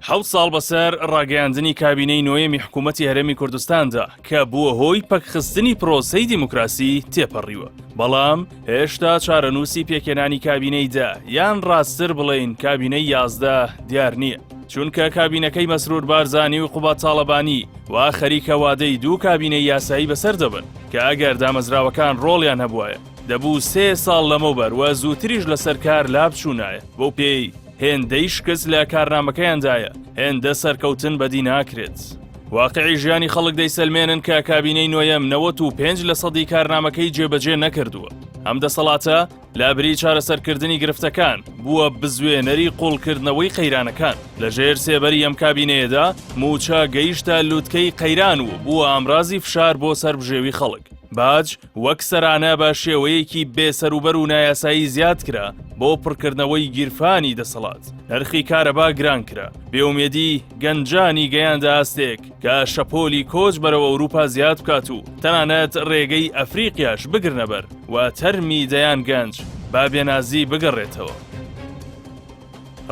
حەوت ساڵ بەسەر ڕاگەیاندنی کابینەی نوێمی حکوومەتی هەرێمی کوردستاندا کە بووە هۆی پەکخستنی پرۆسەی دیموکراسی تێپەڕیوە. بەڵام هێشتا چارەنووسی پێکێنانی کابینەیدا یان ڕاستتر بڵێین کابینەی 11 دیار نییە. چونکە کابینەکەی مەسرور بارزانی و قوبات تاڵەبانی وا خەریکە وادەی دوو کابینەی یاسایی بەسەر دەبن کە ئەگەر دامەزراوەکان ڕۆڵیان هەبوایە دەبوو 3 ساڵ لەمەوبەر و زووتریش لەسەر کار لابچوونایە بۆ پێی هێندەی شکست لە کارنامەکەیاندایە هێندە سەرکەوتن بەدی ناکرێت. واقعی ژیانی خەڵک دەیسەلمێنن کە کابینەی نوێیەم 95% کارنامەکەی جێبەجێ نەکردووە. ئەم دەسەڵاتە لابری چارەسەرکردنی گرفتەکان بووە بزوێنەری قوڵکردنەوەی قەیرانەکان. لەژێر سێبەری ئەم کابینەیەدا موچە گەیشتە لووتکەی قەیران و بووە ئامرازی فشار بۆ سەربژێوی خەڵک. باج وەک سەرانە بە شێوەیەکی بێسەروبەر و نایاسایی زیاد کرا بۆ پڕکردنەوەی گیرفانی دەسەڵات. نرخی کارەبا گران کرا. بێومێدی گەنجانی گەیاندە ئاستێک کە شەپۆلی کۆچ بەرەوە ئەوروپا زیاد بکات و تەنانەت ڕێگەی ئەفریقیاش بگرنەبەر و تەرمی دەیان گەنج با بێنازی بگەڕێتەوە.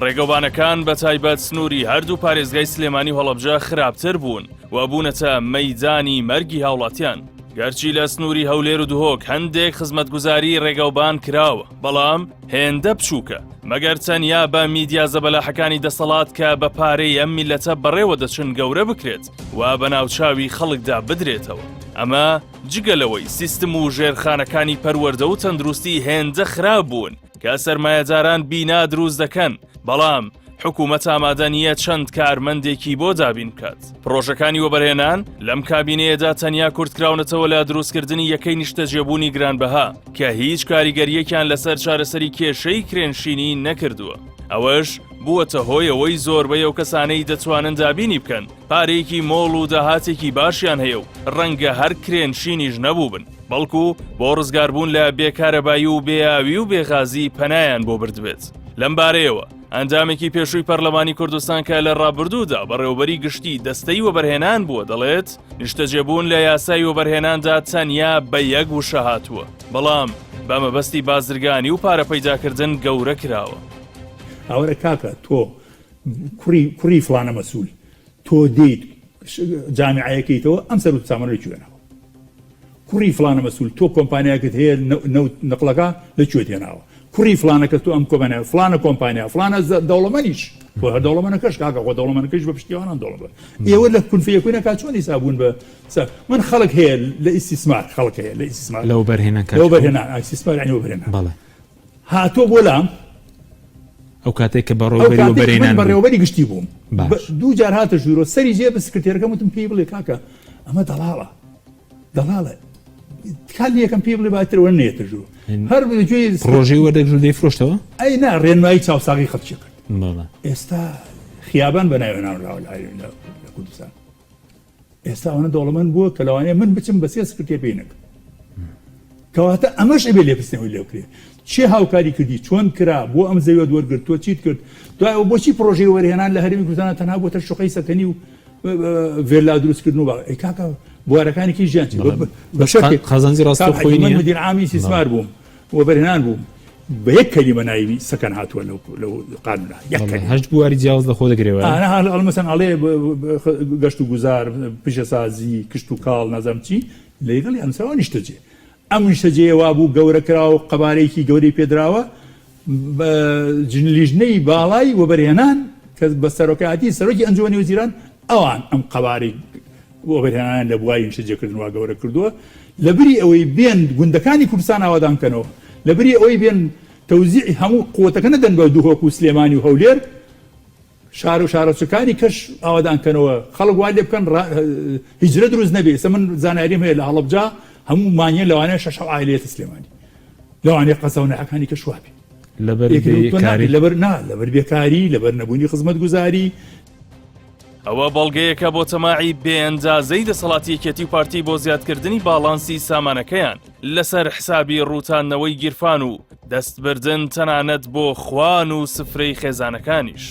ڕێگەوبانەکان بە تایبەت سنووری هەردوو پارێزگای سلێمانی هەڵەبجە خراپتر بوون و بوونەتە مەیدانی مەرگی هاوڵاتیان. گەرچی لە سنووری هەولێر و دوهۆک هەندێک خزمەتگوزاری ڕێگەوبان کراوە، بەڵام هێندە بچووکە مەگەر تەنیا بە میدیا زەبەلاحەکانی دەسەڵات کە بە پارەی ئەم میلەتە بەڕێوە دەچن گەورە بکرێت و بە ناوچاوی خەڵکدا بدرێتەوە. ئەمە جگەلەوەی سیستم و ژێرخانەکانی پەروەردە و تەندروستی هێندە خراپ بوون کە سەرمایەداران بینا دروست دەکەن، بەڵام حکوومەت ئامادە نییە چەند کارمەندێکی بۆ دابین بکات. پرۆژەکانی وەبەرهێنان لەم کابینەیەدا تەنیا کورتکراونەتەوە لە دروستکردنی یەکەی نیشتەجێبوونی گرانبەها کە هیچ کاریگەریەکیان لەسەر چارەسەری کێشەی کرێنشینی نەکردووە. ئەوەش بووەتە هۆی ئەوەی زۆربەی ئەو کەسانەی دەتوانن دابینی بکەن پارەیەکی مۆڵ و داهاتێکی باشیان هەیە و ڕەنگە هەر کرێنشینیش نەبوو بن، بەڵکو بۆ ڕزگاربوون لە بێکارەبایی و بێئاوی و بێغازی پەنایان بۆ بردبێت. لەم بارەیەوە ئەندامێکی پێشووی پەرلەمانی کوردستان کە لە ڕابردوودا بەڕێوەبەری گشتی دەستەی وەبەرهێنان بووە دەڵێت نیشتەجێبوون لە یاسای وەبەرهێناندا تەنیا بە یەک وشە هاتووە، بەڵام بە مەبەستی بازرگانی و پارە پەیداکردن گەورە کراوە. ئەوەرە کاکە تۆ کوڕی فڵانە مەسوول تۆ دێیت جامعایەکەیتەوە ئەم سەر و سامانەی کوێنەوە. کوڕی فڵانە مەسوول تۆ کۆمپانیاکەت هەیە نەقڵەکە لەکوێ تێناوە. کوڕی فلانەکە تو ئەم کۆمپانیا فلانە کۆمپانیا فلانە دەوڵەمەنیش بۆ هەر دەوڵەمەنەکەش کاکە خۆ دەوڵەمەنەکەش بە پشتیوانان دەوڵەمەند ئێوە لە کونفەیەکوێنەکە چۆن حسابوون بە من خەڵک هەیە لە ئیستیسمار خەڵک هەیە لە ئیستیسمار لەو بەرهێنان لەو بەرهێنان ئیستیسمار یعنی وەبەرهێنان بەڵێ هاتۆ بۆ لام ئەو کاتێک کە بەڕێوەبەری وەبەرهێنان بەڕێوەبەری گشتی بووم دوو جار هاتە ژوورۆ سەری جێ بە سکرتێرەکەم وتم پێی بڵێ کاکە ئەمە دەڵاڵە کال یەکەم پێ بڵێ باترەوە نێتە ژوور هەر بگوێ پرۆژەی وەردەگرت دەیفرۆشتەوە ئەی نا ڕێنمایی چاوساغی خەڵکی کرد. ئێستا خیابان بەناوێنان لە کوردستان ئێستا ئەوانە دەوڵەمەند بووە کە لەوانەیە من بچم بە 3 سکرتێر پێی نەکەم کەواتە ئەمەش ئەبێ لێپستنەوەی لێ بکرێت. چێ هاوکاری کردی چۆن کرا بۆ ئەم زەویە دووەرگرت تۆ چیت کرد دوای بۆچی پرۆژەی وەرهێنان لە هەرێمی کوردستان تەنها بۆتە شوقەی سەکەنی و ڤێلا دروستکردن و ئەی کاکە بوارەکانێکی ژیان خەزانجی ڕاستە خۆی من مدیر عامی سیسمار بووم وەبەرهێنان بووم بە یەک کەلیمە ناوی سەکەن هاتووە لەو قانونا هەشت بواری جیاواز لە خۆ دەگرێوە مەسەن ئەڵێ گەشت و گوزار پیشەسازی کشت و کاڵ نازانم چی لەگەڵ ئەمسەوە نیشتەجێ ئەم نیشتەجێ وا بوو گەورە کراوە قەبارەیەکی گەورەی پێدراوە لیژنەی باڵای وەبەرهێنان کە بە سەرۆکایەتی سەرۆکی ئەنجومەنی وەزیران ئەوان ئەم قەبارەی وەبەرهێنان لە بوای نیشتەجێکردنەوە گەورە کردووە لەبری ئەوەی بێن گوندەکانی کوردستان ئاوادان بکەنەوە لەبری ئەوەی بێن تەوزیعی هەموو قووەتەکە نەدەن بە دووهۆک و سلێمانی و هەولێر شار و شارۆچەکانی کەش ئاوادان بکەنەوە خەڵک وا لێ بکەن هیجرە دروست نەبێ ئێستا من زانیاریم هەیە لە هەڵەبجا هەموو مانیە لەوانەیە 6 عائلەیەتە سلێمانی لەوانەیە قەزەونەکانی کەش وابێ لەبەر بێکاری لەبەر نەبوونی خزمەتگوزاری. ئەوە بەڵگەیەکە بۆ تەماعی بێئەندازەی دەسەڵاتیەکێتی و پارتی بۆ زیادکردنی باڵانسی سامانەکەیان لەسەر حسابی ڕووتانەوەی گیرفان و دەستبردن تەنانەت بۆ خوان و سفرەی خێزانەکانیش.